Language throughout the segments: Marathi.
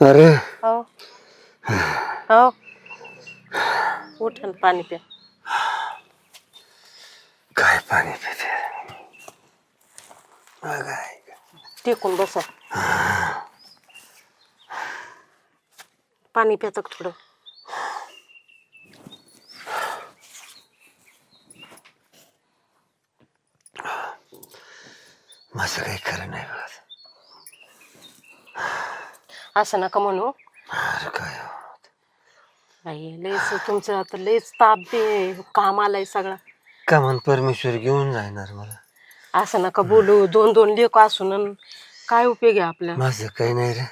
अरे हो हो उठ आणि पाणी प्या. काय पाणी पिते टेकून बसा. पाणी प्याचं थोडं. माझं काही खरं नाही बघ. असं नका म्हणू. अरे काय बाई लयच तुमचं आता लयच ताप दे काम आलाय सगळा. का म्हण परमेश्वर घेऊन जाणार मला. असं नका बोलू. दोन दोन लेक असून अन काय उपयोग आहे आपल्या. माझं काही नाही रे.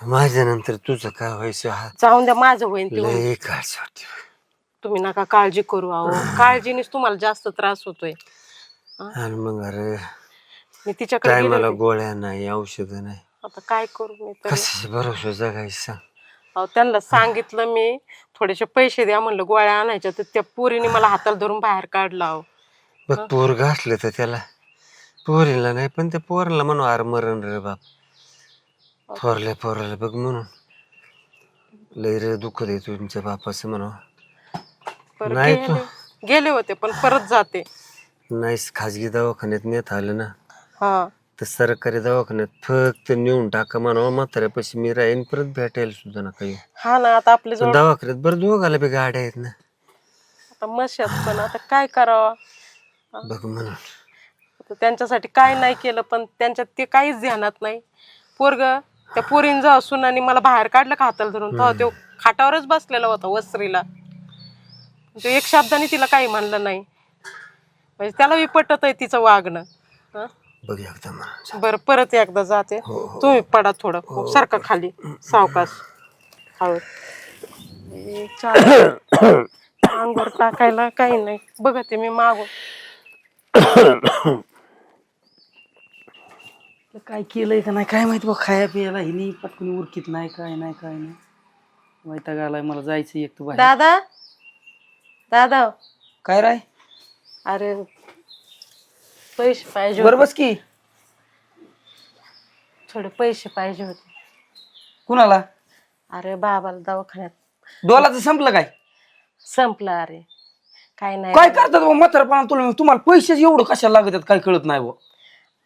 माझ्या नंतर तुझं काय व्हायचं हा जाऊन द्या माझं होईन ते होईन. लय काळजी वाटते. तुम्ही नका काळजी करू. अहो काळजीनेच तुम्हाला जास्त त्रास होतोय. आणि मग अरे मी तिच्याकडे काय गेले मला होते. गोळ्या नाही औषध नाही. आता काय करू मी तर. कशाचे भरोसा जगायचं सांग. अहो त्यांना सांगितलं मी थोडेसे पैसे द्या म्हणलं गोळ्या आणायच्या तर त्या पोरीने मला हाताला धरून बाहेर काढला. अहो बघ पोर घातलं तर त्याला पोरीला नाही पण त्या पोराला म्हणू अरे मरण रे बाप. थोरल्या पोराला बघ म्हणून लय रे दुःख दे तुमच्या बापाचं म्हणा. परत नाही तू गेले होते पण परत जाते. नाहीच खाजगी दवाखान्यात नेत आलं ना हा तर सरकारी दवाखान्यात फक्त नेऊन टाका म्हणा म्हाताऱ्यापाशी मी राहीन परत भेटायला सुद्धा नका येऊ. हा ना आता आपल्या जवळ दवाखान्यात बरं दोघाला बी गाड्या आहेत ना. आता मशात पण आता काय करावं. बघ म्हणून आता त्यांच्यासाठी काय नाही केलं पण त्यांच्यात ते काहीच ध्यानात नाही. पोरग त्या पोरीन जेव्हा सुनानी मला बाहेर काढलं का हाताला धरून तेव्हा तो खाटावरच बसलेला होता वस्त्रीला. तो एक शब्दाने तिला काही म्हणलं नाही. म्हणजे त्याला बी पटत आहे तिचं वागणं. बघ एकदा म्हणून बरं परत एकदा जाते. तुम्ही पडा थोडं सारखं खाली सावकाश हळू. अंगावर टाकायला काही नाही बघते मी मागून. काय केलंय का नाही काय माहिती बघ. खाया पियाला हिनी पटकन उरकीत नाही काय नाही काय नाही. वैताग आलाय मला जायचं एक तू बाहेर. दादा दादा काय राय अरे पैसे पाहिजे बरं होते. बस की. थोडे पैसे पाहिजे होते. कुणाला अरे बाबाला दवाखान्यात डोलाचं संपलं काय संपलं. अरे काय नाही. काय करतात म्हातारपणा तुला तुम्हाला पैसे एवढं कशाला लागतात काय कळत नाही बुवा.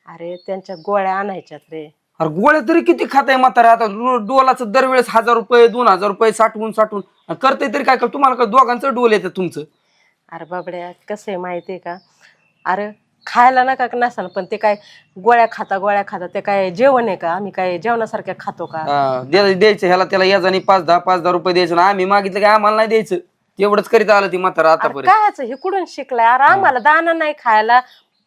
अरे त्यांच्या गोळ्या आणायच्यात रे. अरे गोळ्या तरी किती खाताय म्हातारा. आता डोलाचं दरवेळेस 1000 रुपये 2000 रुपये साठवून करते तरी काय तुम्हाला काय दोघांचं डोल येतं तुमचं. अरे बाबड्या कसं आहे माहितीये का. अरे खायला नका नसाल पण ते काय गोळ्या खाता ते काय जेवण आहे का. आम्ही काय जेवणासारख्या खातो का. द्यायचं ह्याला त्याला याजाने 5-10 रुपये द्यायचं ना. आम्ही मागितलं काय आम्हाला नाही द्यायचं. एवढंच करीत आलं ती म्हातारा आतापर्यंत. कायच हे कुठून शिकलाय. अरे आम्हाला दाना नाही खायला.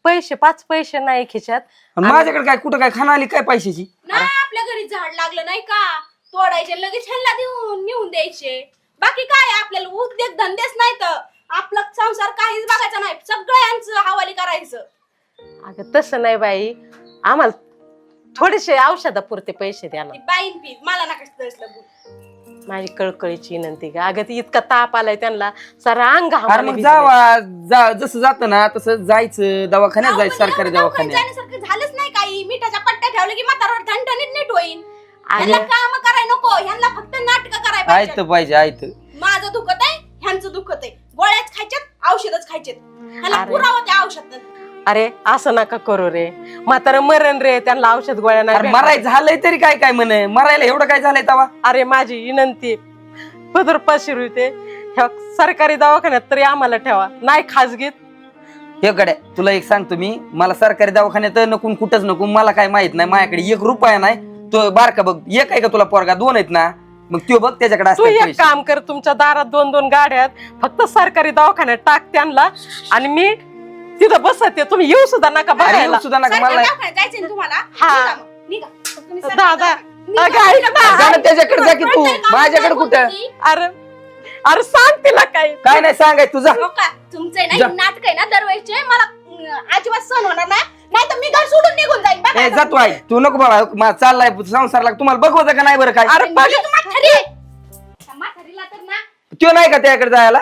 पैसे 5 पैसे नाही खिशात. माझ्याकडे काय कुठं काय खाना आली काय पैशाची. नाही आपल्या घरी झाड लागलं नाही का तोडायचे लगेच ह्यांना नेऊन द्यायचे. बाकी काय आपल्याला उद्योग धंदेच नाही तर आपला संसार काहीच बघायचा नाही. सगळ्यांचं हवाली करायचं. अगं तसं नाही बाई. आम्हाला थोडेसे औषधापुरते पैसे द्या ना. ती बाईन पी मला नका तसलं बोल. माझी कळकळीची विनंती का. अगं ती इतका ताप आलाय त्यांना सारा अंग अरे हमाले मग भिजलंय. जसं जातं ना तसं जायचं दवाखान्यात जायचं सरकारी दवाखान्यात. जाण्यासारखं झालंच नाही काही. मिठाच्या पट्ट्या ठेवलं की म्हातारावर ठणठणीत नीट होईल. अगं. ह्यांना काम करायला नको. ह्यांना फक्त नाटक करायला आयत पाहिजे. पाहिजे आयत. माझं दुखत आहे ह्यांचं दुखत आहे. गोळ्याच खायच्यात औषधच खायचेत. ह्याला अरे. पुरावा त्या औषध. अरे असं नका करू रे. म्हातारं मरण रे. त्यांना औषध गोळ्या नाही अरे भेटत. मरायचं झालंय तरी काय काय म्हणे मरायला एवढं काय झालंय तवा. अरे माझी विनंती पदर पाचशे रुपये ह्या सरकारी दवाखान्यात तरी आम्हाला ठेवा. नाही खाजगीत. हे गड्या तुला एक सांगतो मी. मला सरकारी दवाखान्यात नको कुठंच नको. मला काय माहित नाही. माझ्याकडे 1 रुपया नाही. तो बारका बघ एक आहे का तुला पोरगा 2 आहेत ना. मग तो बघ त्याच्याकडे तू असतात एक पैसे. काम कर. तुमच्या दारात 2-2 गाड्या आहेत. फक्त सरकारी दवाखान्यात टाक त्यांना आणि मी तिथं बसते. तुम्ही येऊ सुद्धा नका अरे बघायला. येऊ सुद्धा नका सरकारी मला. दवाखान्यात जायचंय ना तुम्हाला. हा. निघा मग, निघा. तुम्ही सरकारी दादा दवाखान्यात- अगं ऐक ना. जा ना त्याच्याकडे जा की तू. माझ्याकडे कुठं अरे अरे सांग तिला काही. काय नाही सांगाय तुझा. हो का? तुमचं आहे जा. ना नाटक आहे ना दरवेळेचे. मला अजिबात सहन होणार नाही तर मी घर सोडून निघून जाईन. बघा ए आता. जातो आहे तू नको बाबा चाललाय संसारला. तुम्हाला बघवतं का नाही बरं काय. अरे बघ. मी म्हातारी आहे. त्या म्हातारीला तर ना तो नाही का त्याकडे जायला.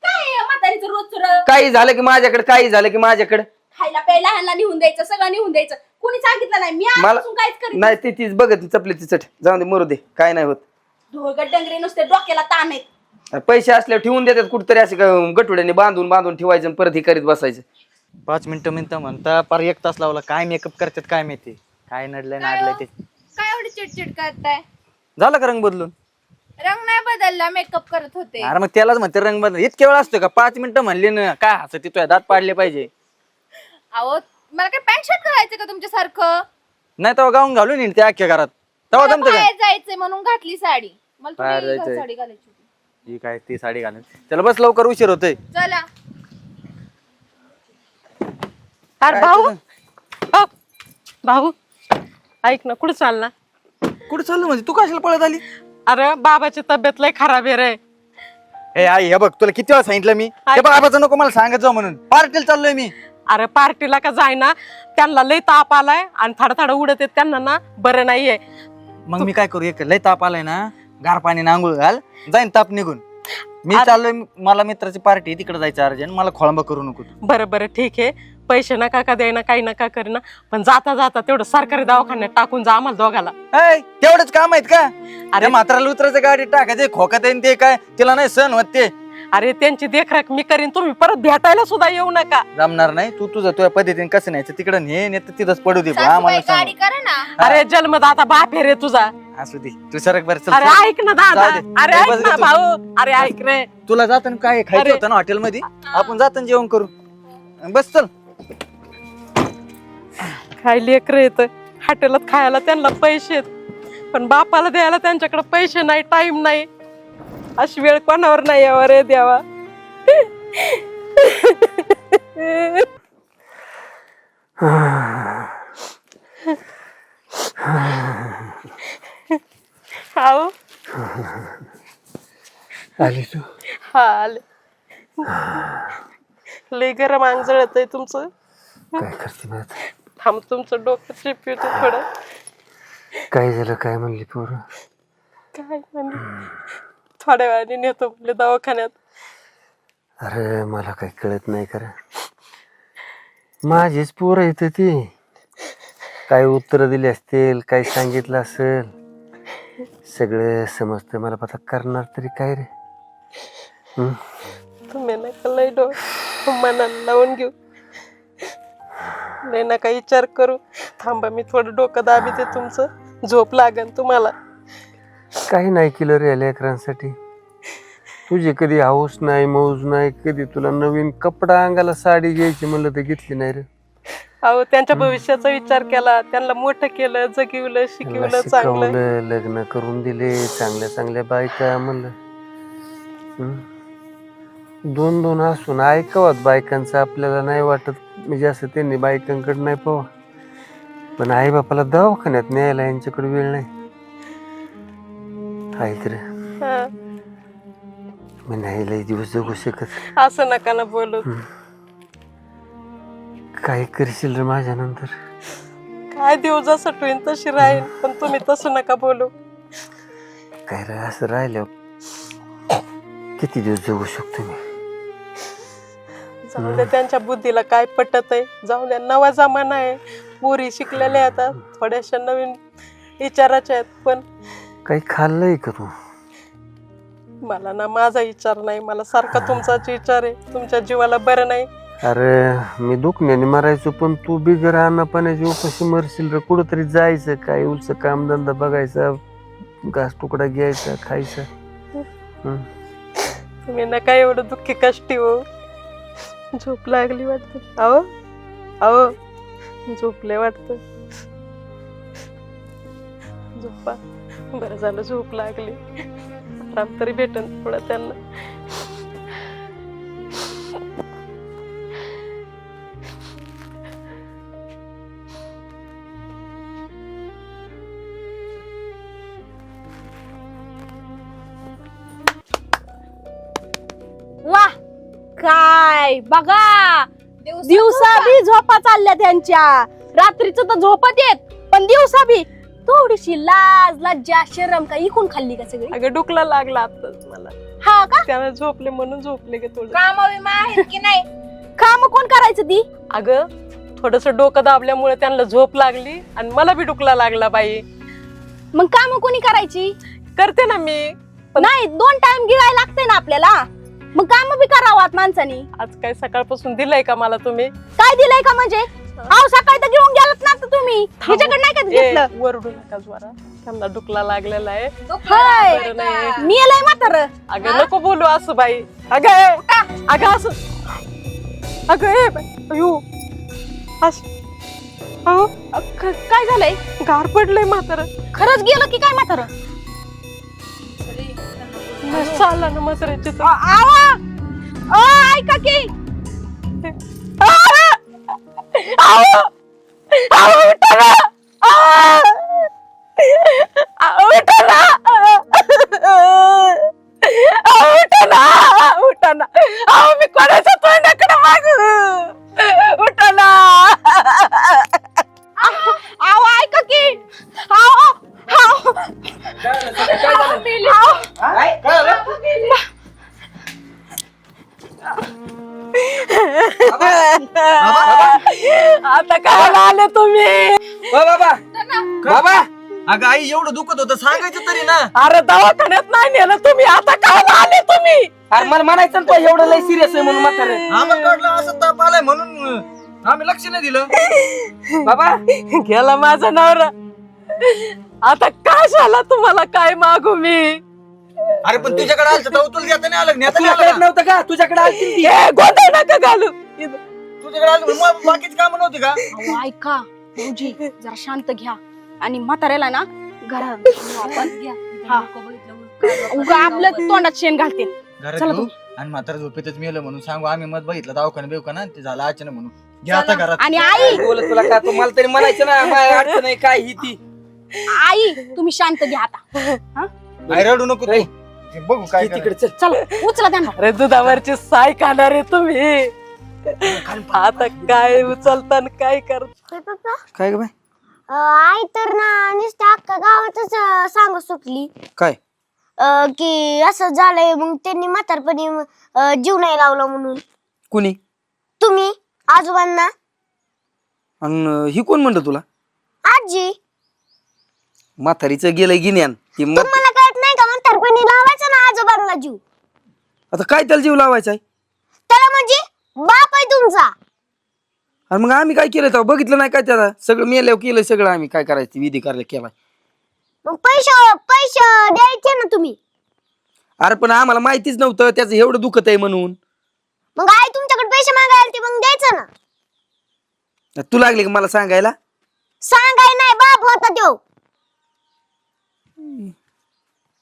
काय आहे म्हातारीचं रोजचं काही झालं की माझ्याकडे काही झालं की माझ्याकडे. खायला प्यायला ह्यांना निघून द्यायचं, सगळं निघून द्यायचं. कुणी सांगितलं नाही, मी मला आजपासून काहीच करीत नाही तीच बघत चपली चट जाऊ दे मरू दे काय नाही होत. धोगट डंगरे नुसते डोक्याला ताण आहेत. पैसे असल्यावर ठेवून देतात कुठतरी असे गटुड्याने बांधून ठेवायचं आणि परत हे करीत बसायचं. 5 मिनिटं म्हणता पार 1 तास लावला. काय मेकअप करतात काय माहिती, काय नडलंय ते. काय एवढी चिडचिड करताय? झालं का रंग बदलून? रंग नाही बदलला, मेकअप करत होते. अरे मग त्यालाच म्हणते रंग बदल. इतक्या वेळ असतो का? 5 मिनिटं म्हणले ना काय हसत तुझ्या दात पाडले पाहिजे. अहो मला काय पॅन्ट शर्ट घालायचं का तुमच्यासारखं? नाही तेव्हा गाऊन घालून येईल त्या अख्ख्या घरात. तेव्हा मला जमतं का? बाहेर जायचंय म्हणून घातली साडी. मला बाहेर थोडी जायचंय. साडी घालायची होती. ही काय ती साडी घालून त्याला बस लवकर उशीर होतोय. चला. अरे भाऊ भाऊ ऐक ना, कुठं चालला? कुठं चाललं म्हणजे तू कशाला पळत आली? अरे बाबाची तब्येत लय खराब आहे रे. हे आई हे बघ तुला किती वेळा सांगितलं मी ते बाबाचं नको मला सांगत जाऊ म्हणून. पार्टीला चाललोय मी. अरे पार्टीला का जायना, त्यांना लय ताप आलाय आणि थोडा उडत येत, त्यांना ना बरं नाहीये. मग मी काय करू? एक लय ताप आलाय ना, गार पाणी आंघोळ घाल, जाईन ताप निघून. मी चाललोय, मला मित्राची पार्टी तिकडे जायचं अर्जंट. मला खोळंबा करू नको. बरं ठीक आहे, पैसे नका का द्यायना, काही नका करीना, पण जाता जाता तेवढं सरकारी दवाखान्यात टाकून जा आम्हाला दोघाला. तेवढंच काम आहेत का? अरे म्हाताराला उतरायचं गाडी टाकायचे खोकात येईन ते काय तिला नाही सहन होत ते. अरे त्यांची देखरेख मी करीन, तुम्ही परत भेटायला सुद्धा येऊ नका. जमणार नाही. तू तुझ्या पद्धतीने कसं न्यायचं तिकडं ने तिथंच पडू दे. सासूबाई आम्हाला गाडी सांग. करा ना. अरे जन्मदाता बाप आहे रे तुझा. असू दे तू सरक बरं चल, अरे चल. ऐक ना दादा, जाऊ दे. अरे बस ऐक ग ना तू. भाऊ, अरे ऐक रे. तुला जाताना काय खायचं अरे. होतं ना हॉटेलमध्ये? आपण जाताना जेवण करू. बस चल. काय लेकर येत हॉटेलात खायला, त्यांना पैसे आहेत, पण बापाला द्यायला त्यांच्याकडे पैसे नाही, टाइम नाही. अशी वेळ कोणावर नाही यावं रे देवा. हाव आली तू? हा आले. लय गरम अंग जळत आहे तुमचं. काय करते मग आता? थांब, तुमचं डोकं चिपवतो थोडं. काय झालं? काय म्हणली पोरं? काय म्हणले, थोड्या वेळाने नेतो म्हणले दवाखान्यात. अरे मला काही कळत नाही खरं. माझीच पोरं येतं ती. काय उत्तर दिली असतील, काय सांगितलं असेल, सगळं समजतं मला. पता करणार तरी काय रे? तुम्ही नका लय मनाला लावून घेऊ, लय नका विचार करू. थांबा, मी थोडं डोकं दाबीते तुमचं, झोप लागन तुम्हाला. काही नाही केलं रे लेकरांसाठी. तुझी कधी हाऊस नाही, मौज नाही. कधी तुला नवीन कपडा, अंगाला साडी घ्यायची म्हणलं तर घेतली नाही रे. अहो त्यांच्या भविष्याचा विचार केला, त्यांना मोठं केलं, जगिवलं, शिकवलं, चांगलं शिकवलं, लग्न करून दिले, चांगल्या चांगल्या बायका म्हणलं. 2 असून ऐकावत बायकांचं आपल्याला नाही वाटत, म्हणजे असं त्यांनी बायकांकडे नाही पाहावं. पण आई बापाला दवाखान्यात न्यायला यांच्याकडे वेळ नाही. ऐक रे, हा. मी नाही लय दिवस जगू शकत. असं नका ना बोलू. काय करशील रे माझ्या नंतर? काय देऊ जसं ठेवीन तशी राहील, पण तुम्ही तसं नका बोलू. काय रे, असं राहिल्यावर किती दिवस जगू शकतो मी? जाऊ द्या, त्यांच्या बुद्धीला काय पटत आहे. जाऊ द्या, नवा जमाना आहे, पोरी शिकलेल्या आता थोड्याशा नवीन विचाराच्या आहेत. पण काही खाल्लंय का तू? मला ना माझा विचार नाही, मला सारखा तुमचाच विचार आहे. तुमच्या जीवाला बरं नाही. अरे मी दुखण्याने मरायचो, पण तू बिगर अन्न पाण्याची उपाशी मरशील रे. कुठंतरी जायचं, काय उलचं कामधंदा बघायचा, घास तुकडा घ्यायचा, खायचा. तुम्ही नका एवढं दुःखी कष्टी हो. झोप लागली वाटत. अहो अहो झोपले वाटत. झोपा, बरं झालं झोप लागली. आराम तरी भेटन थोडा त्यांना. वा काय बघा, दिवसा बी झोपा चालल्या त्यांच्या, रात्रीच तर झोपत येत, पण दिवसा बी थोडीशी लाज लज्जा शरम का इकून खाल्ली का सगळी? अगं डुकला लागला आताच मला. हा का? त्याला झोपले म्हणून झोपले गे थोडं. काम विमा आहेत की नाही? काम कोण करायचं ती? अगं थोडस डोकं दाबल्यामुळे त्यांना झोप लागली आणि मला बी डुकला लागला बाई. मग काम कोणी करायची? करते ना मी. नाही 2 टाइम गिळायला लागते ना आपल्याला, मग काम बी करावात माणसानी. आज काय सकाळपासून दिलंय का मला तुम्ही? काय दिलंय का म्हणजे? अहो सकाळी तर घेऊन गेलात ना तुम्ही, हिच्याकडे नाही का घेतलं? ए, वरडू नका जरा, त्यांना डुकला लागलेला आहे. हाय, बरं नाही. मेलंय म्हातार. अगं नको बोलू असं बाई. अगं अगं असं अगं ए अयो अहो काय झालंय? गार पडलंय म्हातारं. खरंच गेलं की काय म्हातार? चालला ना म्हाताऱ्याची तर. आवा ऐका की, मी कोणाच्या तोंडाकडे मागू? उठा ना. आवा ऐका की, आता काय आले तुम्ही? बाबा बाबा अगं आई एवढं दुखत होतं सांगायचं तरी ना. अरे दवाखान्यात नाही नेलं तुम्ही, आता काय आले तुम्ही? अरे मला म्हणायचं ना, तो एवढं लय सिरियस आहे म्हणून म्हातारे. आम्हाला वाटलं असं ताप आलाय म्हणून आम्ही लक्ष नाही दिलं. बाबा गेला माझा नवरा. आता काय झाला तुम्हाला? काय मागू मी? अरे पण तुझ्याकडे आलं तर तुला देता नाही आलं, नेता नाही तुला आलं कळत का? नव्हतं का? तुझ्याकडे आलती ती. ए, गोंधळ नका घालू. तुझ्याकडे आलं म्हणून मग बाकीची कामं नव्हती का? अहो ऐका भाऊजी, जरा शांत घ्या आणि म्हाताऱ्याला ना घरात हा. उगा आपलं तोंडात शेण घालते. घरात चला घेऊ आणि म्हातारा झोपेतच मेलं म्हणून सांगू आम्ही मत बघितलं दवाखाना बिवखाना ते झालं अचानक म्हणून. घ्या आता घरात. आणि आई बोलत तुला का? तुम्हाला तरी म्हणायचं ना, माझ्या अडचण आहे काय ही ती. आई तुम्ही शांत घ्या आता. आई रडू नको तू. ते बघू काय ती तिकडे चल. चला उचला त्यांना. अरे दुधावरची साय खाणार आहे तुम्ही. आता काय उचलता न काय करता? पप्पा काय ग बाय? आई तर ना नुसतं अख्खा गावातच सांगत सुटली काय? की असं झालंय, मग त्यांनी म्हातारपणी जीव नाही लावला म्हणून. कुणी? तुम्ही आजोबांना. आणि ही कोण म्हणलं तुला? आजी म्हातारीचं गेलंय गिन्यान. ती तुम्हाला कळत नाही का? म्हातारपणी लावायचा ना आजोबांना जीव. आता काय त्याला जीव लावायचा आहे? त्याला म्हणजे बाप आहे तुमचा. आणि मग आम्ही काय केलं तेव्हा बघितलं नाही काय? त्याला सगळं मेल्यावर केलं सगळं. आम्ही काय करायचं विधी करायला केलाय. मग पैसे पैसे द्यायचे ना तुम्ही. अरे पण आम्हाला माहितीच नव्हतं त्याचं एवढं दुखत आहे म्हणून. मग आई तुमच्याकडे पैसे मागायला ते मग द्यायचं ना. तू लागली का मला सांगायला? सांगाय नाही, बाप होता तो.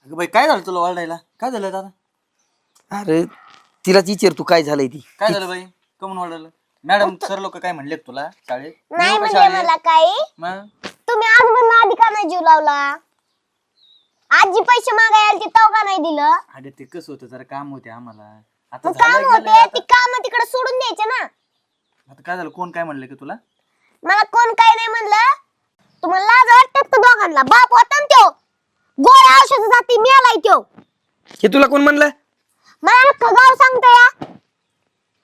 अगं बाई काय झालं तुला ओरडायला? काय झालं दादा? अरे तिलाच विचार तू काय झालंय ती. काय झालं बाई? कमून ओरडलं? मॅडम सर लोक काय म्हणलेत तुला शाळेत? नाही येऊ का म्हणजे शाळेत? मला काय, मग? तुम्ही आजोबांना आधी का नाही जीव लावला? आजी पैसे मागायला ते तव का नाही दिलं? अगं ते कसं होतं जरा काम होते आम्हाला. आता मग काम झालं होते गेलं ती काम तिकडे सोडून द्यायचे ना. आता काय झालं? कोण काय म्हणलं की तुला? मला कोण काय नाही म्हणलं. तुम्हाला लाज वाटत का दोघांना? बाप होता ना त्यो, गोळ्या औषध जाती मिळालाय त्यो. हे तुला कोण म्हणलं? मला अख्खं गाव सांगतो या,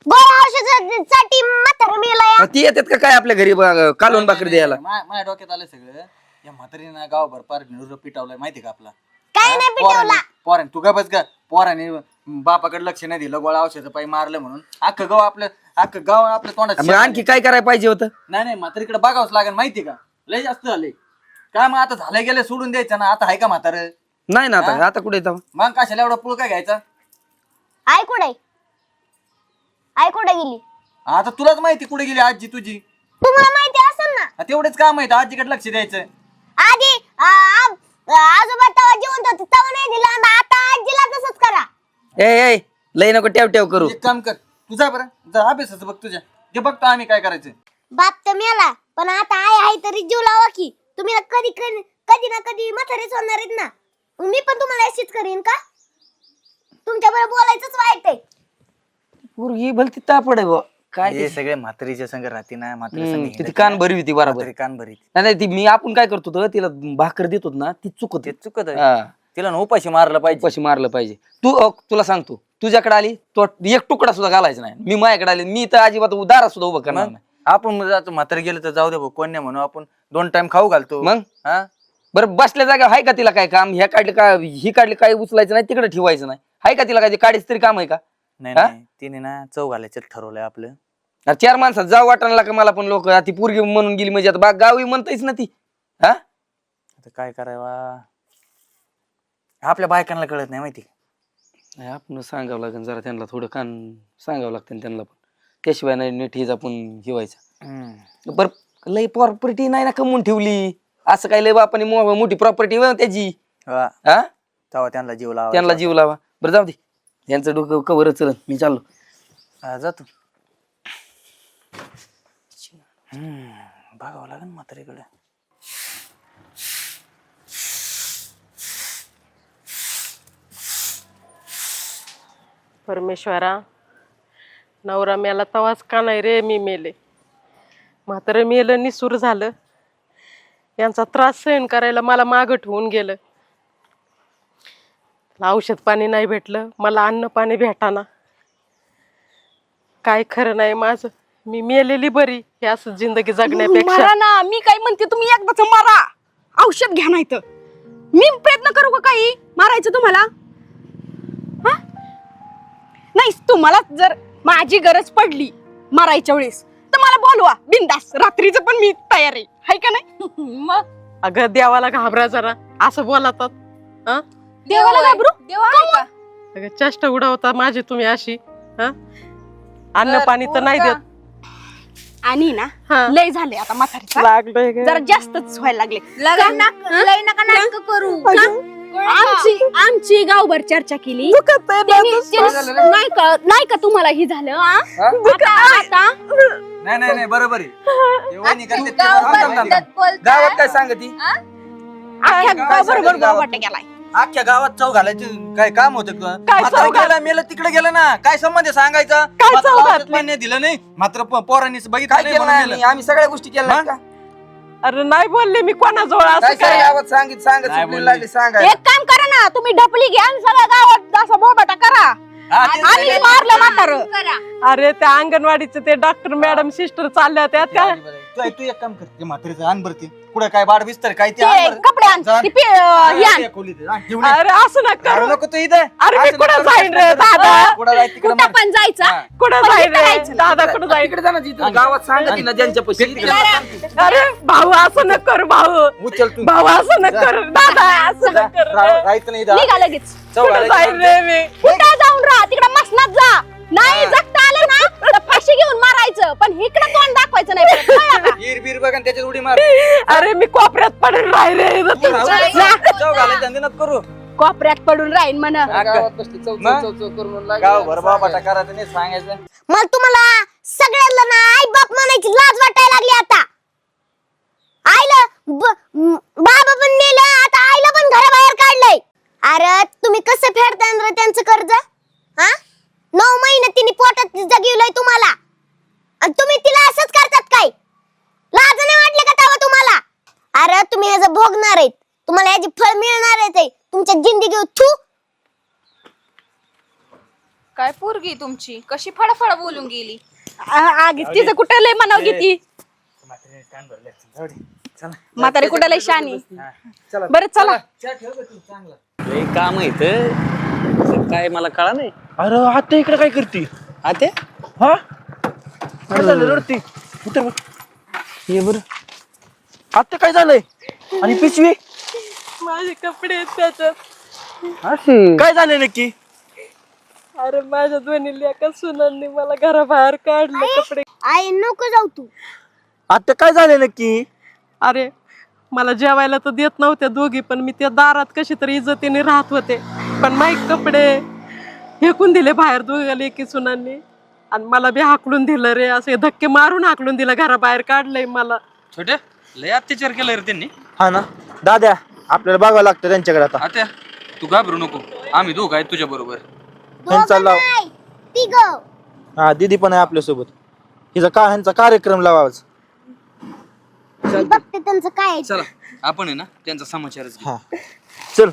गोळ्या औषधासाठी म्हातारा मिळाला. ती येतात का काय आपल्या घरी कालवण भाकरी द्यायला? माझ्या डोक्यात आलं सगळं. या म्हातारीनं गावभर पार निरोप पिटावलाय माहिती का आपला? काय नाही पिटवला. पोराने तू का बस का? पोराने बापाकडे लक्ष नाही दिलं, गोळा औषध पायी मारलं म्हणून अख्खं गाव आपल्या तोंडात. मग आणखी काय करायला पाहिजे होतं? नाही नाही म्हातारीकडे बघावंच लागेल माहिती का? लय जास्त झाले काय? मग आता झालं गेलं सोडून द्यायचं ना. आता आहे का म्हातार? नाही ना आता कुठे येतं? मग कशाला एवढा पुळ काय घ्यायचा? आई कुठे? आई कुठे गेली? आता तुलाच माहिती कुठे गेली आजी तुझी. तुम्हाला माहिती असेल ना. तेवढेच काम आहे आजीकडे लक्ष द्यायचं. आधी आजोबा तवा जिवंत होते तवा नाही दिला, आणि आता आजीला तसंच करा. ए लय नको ठेव ठेव करू. एक काम कर, तुझा बरं जा अभ्यासाचं बघ तुझ्या. ते बघतो आम्ही काय करायचं. बाप तर मेला, पण आता आहे तरी जीव लावा की. तुम्ही कधी कधी ना कधी म्हातारेच होणार आहेत ना. मग मी पण तुम्हाला अशीच करीन का? तुमच्या बरोबर बोलायचंच वाईट आहे. पोरगी भलती तापड आहे बुवा. काय हे सगळे म्हातारीच्या संग राहते ना. तिथे कान भरी होती बरोबर. कान भरी नाही ती मी आपण काय करतो होतो, तिला भाकर देतो ना ती चुकत चुकत हा. तिला ना उपाशी मारलं पाहिजे. उपाशी मारलं पाहिजे. तुला सांगतो तुझ्याकडे आली तो एक तुकडा सुद्धा घालायचा नाही. मी माझ्याकडे आली मी तर अजिबात दारात सुद्धा उभं करणार नाही. आपण जातो म्हातारे गेलं तर जाऊ दे भाऊ, कोण नाही म्हणू आपण 2 टाइम खाऊ घालतो मग हा बरं बसल्या जागा आहे का तिला काय काम? ह्या काढले का ही काढली काय उचलायचं नाही तिकडे ठेवायचं नाही, आहे का तिला काय? काढायचं तरी काम आहे का? नाही हा? नाही तिने ना चव घालायचं ठरवलंय आपलं. अरे 4 माणसात जाऊ वाटायला का मला पण लोक ती पोरगी म्हणून गेली म्हणजे आता गावी म्हणतायच ना ती. हा आता काय करावं, आपल्या बायकांना कळत नाही माहिती का? नाही, आपण सांगावं लागेल जरा त्यांना, थोडं कान सांगावं लागतं त्यांना पण, त्याशिवाय नाही नीट हिचा पण हिवायचा. बरं लय प्रॉपर्टी नाही ना कमवून ठेवली, असं काय लय बापाने मोठी प्रॉपर्टी त्याची. हा, हा तेव्हा त्यांना जीव लावा, त्यांना जीव लावा. बरं जाऊ दे, यांचं डोकं कवर चल, मी चाललो. जातो. बघावं लागेल म्हातारीकडे. परमेश्वरा, नवरा मेला तवाच का नाही रे मी मेले. म्हातारं मेलं निसूर झालं, यांचा त्रास सहन करायला मला मागं ठेवून गेलं. औषध पाणी नाही भेटलं, मला अन्न पाणी भेटाना. काय खरं नाही माझं, मी मेलेली बरी हे असं जिंदगी जगण्यापेक्षा. मारा ना, मी काय म्हणते तुम्ही एकदाच मारा, औषध घ्या नाही तर मी प्रयत्न करू का काही मारायचं तुम्हाला? हा? नाही, तुम्हाला जर माझी गरज पडली मारायच्या वेळेस तर मला बोलवा बिंदास, रात्रीचं पण मी तयार आहे, हाय का नाही? मग अगं देवाला घाबरा जरा, असं बोलतात. हा देवाला घाबरू? देवा आहे का? अगं चेष्टा उडवता माझी तुम्ही अशी. हा अन्न पाणी तर नाही देत. आणि ना हा. लय झाले आता म्हातारीचा, लागलंय ग. जरा जास्तच व्हायला लागले. लय नका नाटक करू. आमची गावभर चर्चा केली, नाही का तुम्हाला ही झालं? आता नाही नाही नाही बरोबर आहे. ते वहिनी करते ते गावात काय सांगती? अख्ख्या गावभर गावाटे गेलाय. अख्ख्या गावात चव घालायचं काय काम होतं का? काय म्हातारं चव घाल- गेलं, मेलं तिकडे गेलं ना, काय संबंध आहे सांगायचा? काय म्हातारं चव औषध घातली? पाणी दिलं नाही, मात्र पोरांनी बघितलं काय नाही केलं म्हणून नाही मेलं. आम्ही? आम्ही सगळ्या गोष्टी केल्या नाहीत का? अरे नाही बोलले मी कोणाजवळ काय असं काय काय. गावात सांगत नाही बोलली. लागले सांगायला. एक काम करा ना, तुम्ही ढपली घ्या आणि सगळ्या गावात असा बोबाटा करा. हा, तेच आणि नाही. मारलं म्हातारं. करा. अरे त्या अंगणवाडीचे ते डॉक्टर मॅडम सिस्टर चालल्या त्या त्या तू एक काम कर, ते म्हातारीचं आण बरं ते. कुठं काय बाड बिस्तर काय ते ते आण बरं. कपडे आण, जा. ती हे आण. ते खोलीत आहे. घेऊन ये. अरे असं ना करू करू. नको तू इथं. अरे मी असं कुठं नको जाईन रे करू. दादा? कुठं जायचं तिकडं कुठं मार. पण जायचं. हा. कुठं पण जाईन इथं रे राहायचं दादा? कुठं जाईन? तिकडे जाणार जिथं गावात सांगती ना ज्यांच्यापाशी तिकडे जा. अरे भाऊ असं न कर भाऊ. उचल तू. भाऊ असं न कर दादा, असं न कर रे. राहायचं नाही इथं. निघा लगेच. चव कुठं घालायचं जाईन रे मी? कुठं जाऊन राहा, तिकडे मसनात जा. नाही जगता आलं ना तर फाशी घेऊन मारायचं, पण इकडे तोंड दाखवायचं नाही परत, कळलं का? हीर बीर बघ आणि त्याच्यात उडी मार. अरे मी कोपऱ्यात पडून राही रे. चव घालायचं धंदे नको करू. कोपऱ्यात पडून राहीन म्हण. गावात बसली चौ चौ चौ चौ करून लागली. गाव भर बाबाटा करायचं नाही सांगायचं. मग तुम्हाला सगळ्यांना ना आई बाप म्हणायची लाज वाटायला लागली आता. आईला बाबा पण नेलं, आता आईला पण घराबाहेर काढलंय. अरे तुम्ही कसं फेडताय रे त्यांचं कर्ज? हा 9 महिने तिने पोटात जगवलंय तुम्हाला, आणि तुम्ही तिला असंच करतात काय? लाज नाही वाटली का तेव्हा तुम्हाला? अरे तुम्ही ह्याचं भोगणार आहेत, तुम्हाला याची फळ मिळणार आहे तुमच्या जिंदगीवर. थू. काय पोरगी तुमची कशी फळफळ बोलून गेली. आगी तिचं कुठं लय म्हणाव घेती. म्हातारी कुठं लय शानी. बरं चला. लय काम आहे इथं. काय मला कळा नाही. अरे आता इकडे काय करते? आते हा काय झालं रडती? कुठं ये बरं. आता काय झालंय? आणि पिशवी माझे कपडे आहेत त्याच्यात. अशी काय झालंय नक्की? अरे माझ्या दोन्ही लेका सुनांनी मला घराबाहेर काढले कपडे. आई नको जाऊ तू. आता काय झालंय नक्की? अरे मला जेवायला तर देत नव्हत्या दोघी, पण मी त्या दारात कशी तरी इज्जतीने राहत होते. पण माईक कपडे फेकून दिले बाहेर दोघा लेकी सुनांनी, आणि मला बी हाकलून दिलं रे. असे धक्के मारून हाकलून दिलं, घराबाहेर काढलंय मला. छोटे लय अत्याचार केलाय रे त्यांनी. हा ना दाद्या, आपल्याला बघावं लागतं त्यांच्याकडे आता. आत्या तू घाबरू नको, आम्ही दोघं आहेत तुझ्या बरोबर. त्यांचा लाव. नाही, तिघं. हा दीदी पण आहे आपल्या सोबत. ह्यांचा कार्यक्रम लावाच. मी बघते त्यांचं काय आहे. चला आपण आहे ना त्यांचा समाचारच घेऊ. हा चल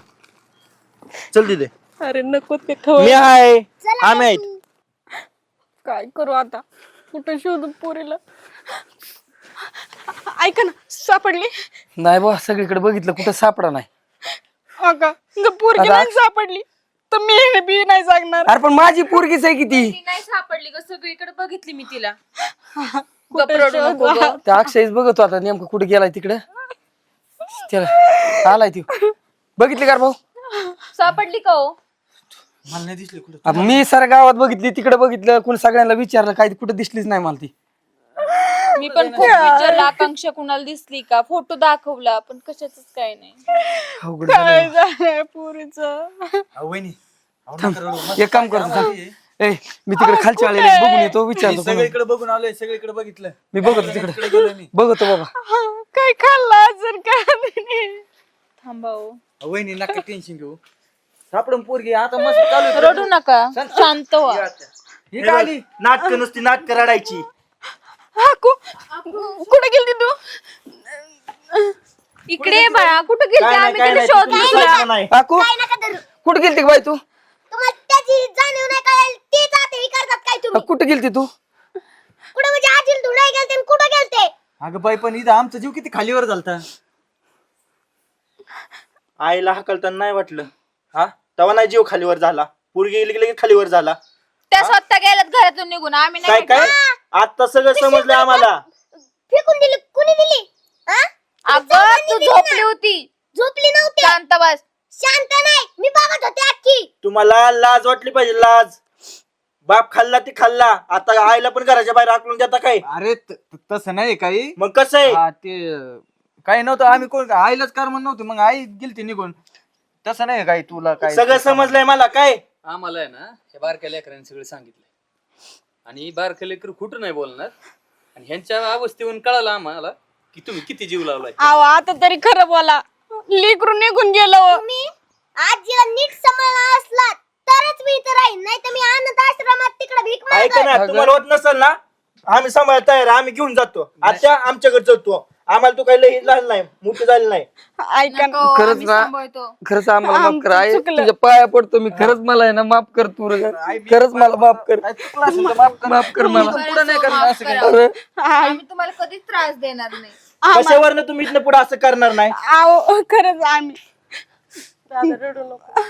चल दीदी. अरे नको ते खवळ. मी आहे, चला आम्ही आहेत. तू. काय करू आता, कुठं शोधू पोरीला? ऐका ना, सापडली नाही बा सगळीकडे बघितलं कुठं सापडा नाही. अगं जर पोरगी आता- नाही सापडली तर मी बी नाही सांगणार. अरे पण माझी पोरगीच आहे किती. ती नाही सापडली ग, सगळीकडे बघितली मी तिला. कुठं गप्प रडू नको शोधा? ग. त्या अक्षयच बघतो आता नेमकं कुठे गेलाय तिकडं. त्याला आलाय ती बघितली का रे भाऊ. सापडली का हो? मला नाही दिसले कुठं. आता मी साऱ्या गावात बघितली तिकडे बघितलं कोणी सगळ्यांना विचारलं काय कुठं दिसलीच नाही मला ती. मी पण खूप विचारलं आकांक्षा कुणाला दिसली का, फोटो दाखवला पण कशाच काय नाही. अवघड झालं. काय झालंय पुरीचं? वहिनी अहो, नका रडू. मस्त एक काम करतो आम्हाला थांब. हे- ए मी तिकडे खालच्या आलेले बघून येतो मी विचारतो कोणाला. सगळीकडे बघून आलोय, सगळीकडे बघितलं. मी बघतो तिकडे तिकडे गेलो मी. बघतो बाबा. काय खाल्लं अजून काय नाही? थांबा हो. वहिनी नका टेन्शन घेऊ. सापडून पोरगी आता मस्त चालू आहे. रडू नका, शांत व्हा. ही काय आली? नाटक नुसती नाटक रडायची. कुठे गेली तू? इकडे ये बाळा, कुठं गेली काय नाही, आम्ही काय तिला नाही, शोधलं तिकडे तुला. जायचं नाही. काकू काय नका धरू. कुठे गेलती बाई तू. तुम्हाला त्याची जाणीव नाही कळाली ते जाते ही करतात काय तुम्ही? कुठे गेलती तू. कुठं म्हणजे आजील धुडाय गेलते आणि कुठं गेलते? अगं बाई पण इथं आमचा जीव किती खालीवर झालता. आईला हकलताना नाही वाटलं हा तेव्हा नाही जीव खालीवर झाला. पोरगी गेली की लगेच खालीवर झाला. त्या स्वतः गेल्यात घरातून निघून, आम्ही काय नाही. काय आता सगळं समजलं आम्हाला. फेकून दिली कुणी दिली? हा? अगं तू झोपली होती. झोपली नव्हती. शांत बस. शांत नाही मी बघत होते अख्खी. तुम्हाला लाज वाटली पाहिजे लाज. बाप खाल्ला ती खाल्ला. आता आईला पण घराच्या बाहेर हाकलून देता काय. अरे तसं नाही काही. मग कसं आहे हा, ते काही नव्हतं. आम्ही कोण आईलाच कर म्हणून नव्हती मग आई गेलती निघून. तसं नाही काही तुला काय सगळं समजलंय मला काय. आम्हाला आहे ना हे बारक्या लेकरांनी सगळं सांगितलंय आणि बारक्या लेकर खोटं नाही बोलणार. आणि ह्यांच्या अवस्थेवरून कळालं आम्हाला की तुम्ही किती जीव लावलाय. आव आता तरी खरं बोला. लेकरू निघून गेलो. तुम्ही आजीला नीट सांभाळला असला तरच मी इथं राहीन, नाही तर मी अनाथ आश्रमात तिकडे भीक ऐका मागत. ना तुम्हाला होत नसेल ना आम्ही सांभाळ तयार आहे. आम्ही घेऊन जातो. आता आमच्याकडे जातो. आम्हाला तू काही लई झालं नाही मोठी झाली नाही. ऐका ना. नको, खरंच आम्ही ना. सांभाळतो. खरंच आम्हाला माफ कर. आई चुकलं. तुझ्या पाया पडतो मी. खरंच मला आहे ना माफ कर तू रे. खरंच मला माफ कर. माफ कर मला. पुढं नाही करणार असं काही. अरे आम्ही तुम्हाला कधीच त्रास देणार नाही. कशावरनं तुम्ही इथनं पुढे असं करणार नाही. आव खरंच आम्ही. दादा रडू नको.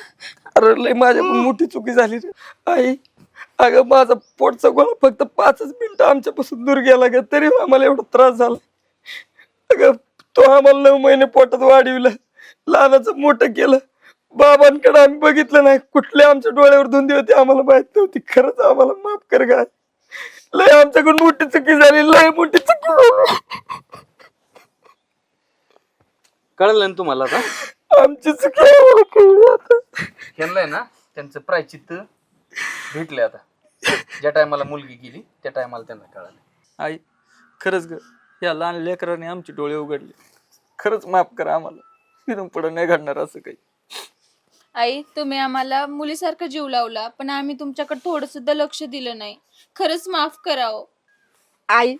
अरे लय माझ्या पण मोठी चुकी झाली रे. आई अगं माझा पोटचा गोळा फक्त 5 मिनिटं आमच्यापासून दूर गेला ग तरी आम्हाला एवढा त्रास झाला. अगं तो आम्हाला 9 महिने पोटात वाढविलं. लहानाचं मोठं केलं. बाबांकडे आम्ही बघितलं नाही. कुठले आमच्या डोळ्यावर धुंदी होती आम्हाला माहित नव्हती. खरंच आम्हाला माफ कर गाय. लय आमच्याकडून मोठी चुकी झाली. लय मोठी चुकी झाली. कळलं ना तुम्हाला आता. आमची चुकी आम्हाला कळली आता. ह्यांना आहे ना त्यांचं प्रायचित्त भेटले आता. ज्या टायमाला मुलगी गेली त्या टायमाला त्यांना कळालं. आई खरंच ग या लहान लेकराने आमचे डोळे उघडले. खरंच माफ करा आम्हाला. इथून पुढे नाही घडणार असं काही. आई तुम्ही आम्हाला मुलीसारखा जीव लावला पण आम्ही तुमच्याकडे थोडं सुद्धा लक्ष दिलं नाही. खरंच माफ करावं. आई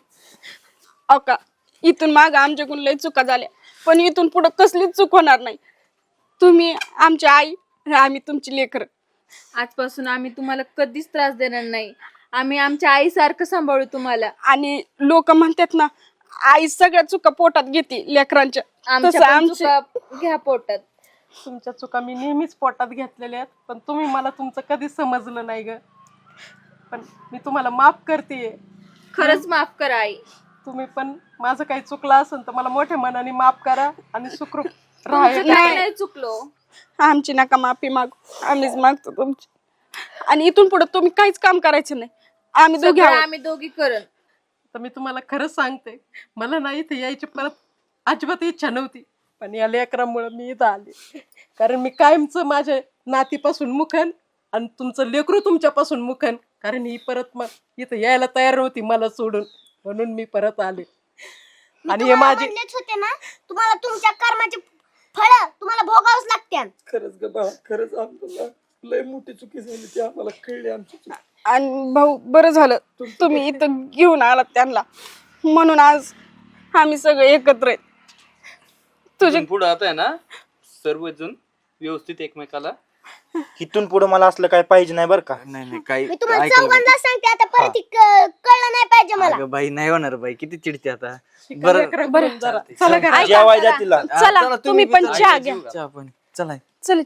अका इथून माग आमच्याकडून लय चुका झाल्या पण इथून पुढे कसलीच चूक होणार नाही. तुम्ही आमची आई आणि आम्ही तुमची लेकर. आजपासून आम्ही तुम्हाला कधीच त्रास देणार नाही. आम्ही आमच्या आईसारखं सांभाळू तुम्हाला. आणि लोक म्हणतात ना आई सगळ्या चुका पोटात घेते लेकरांच्या. आमच्या तसं पण आमची चुका घ्या पोटात. तुमच्या चुका मी नेहमीच पोटात घेतलेल्या आहेत पण तुम्ही मला तुमचं कधीच समजलं नाही ग. पण मी तुम्हाला माफ करते. खरंच माफ करा आई. तुम्ही पण माझं काही चुकलं असेल तर मला मोठ्या मनाने माफ करा आणि सुखरूप तुमचं राहा. काही नाही चुकलो. आमची नका माफी मागू. आम्हीच मागतो तुमची. आणि इथून पुढे तुम्ही काहीच काम करायचं नाही. आम्ही दोघे सगळं आहोत. आम्ही दोघी करण. तर मी तुम्हाला खरंच सांगते मला ना इथे यायची परत अजिबात इच्छा नव्हती पण या लेकरामुळे मी इथं आले. कारण मी कायमचं माझ्या नातीपासून मुखन आणि तुमचं लेकरू तुमच्यापासून मुखन. कारण ही परत मग इथं यायला तयार नव्हती मला सोडून म्हणून मी परत आले. आणि हे माझे म्हणलेच होते ना तुम्हाला तुमच्या कर्माचे फळ तुम्हाला भोगावंच लागते. खरंच ग बाळा खरंच आम्हाला लय मोठी चुकी झाली ती आम्हाला कळली आमची चुकी. आणि भाऊ बरं झालं तुम्ही इथं घेऊन आलात त्यांना म्हणून आज आम्ही सगळे एकत्र आहेत. तुझे पुढे आता आहे ना सर्वजण व्यवस्थित एकमेकाला इथून पुढे मला असलं काय पाहिजे नाही बरं का. नाही नाही काही मी तुम्हाला ऐकलं चौघांना सांगते आता परत ही कळलं नाही पाहिजे मला. अगं बाई नाही होणार बाई, किती चिडते आता. बरं जरा चला घरात. जेवाय जा तिला. चला तुम्ही पण चहा घ्या. चहा पण चला. चल